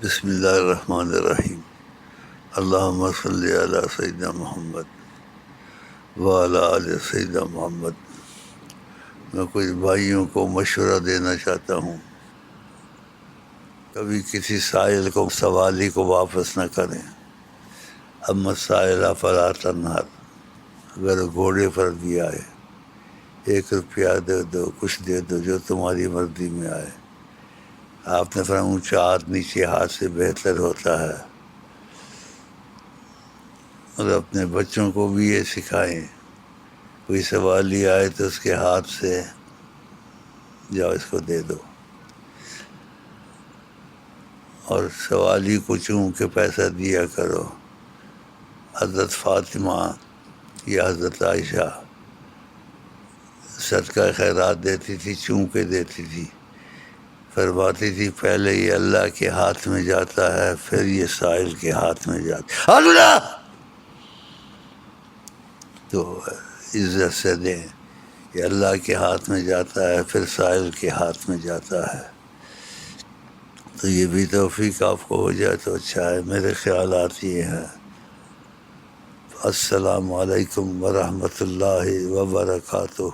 بسم اللہ الرحمن الرحیم۔ اللہم صلی علی سیدنا محمد وعلی آل سیدنا محمد۔ میں کچھ بھائیوں کو مشورہ دینا چاہتا ہوں، کبھی کسی سائل کو سوالی کو واپس نہ کریں۔ اما السائل فلا تنہر، اگر گھوڑے پر بھی آئے 1 روپیہ دے دو، کچھ دے دو جو تمہاری مرضی میں آئے۔ آپ نے فرمایا اونچا ہاتھ نیچے ہاتھ سے بہتر ہوتا ہے۔ اور اپنے بچوں کو بھی یہ سکھائیں، کوئی سوالی آئے تو اس کے ہاتھ سے جاؤ اس کو دے دو، اور سوالی کو چون کے پیسہ دیا کرو۔ حضرت فاطمہ یا حضرت عائشہ صدقہ خیرات دیتی تھی، چون کے دیتی تھی، فرماتی تھی پہلے یہ اللہ کے ہاتھ میں جاتا ہے، پھر یہ سائل کے ہاتھ میں جاتا ہے۔ اللہ تو عزت سے دیں، یہ اللہ کے ہاتھ میں جاتا ہے، پھر سائل کے ہاتھ میں جاتا ہے۔ تو یہ بھی توفیق آپ کو ہو جائے تو اچھا ہے۔ میرے خیالات یہ ہیں۔ السلام علیکم ورحمۃ اللہ وبرکاتہ۔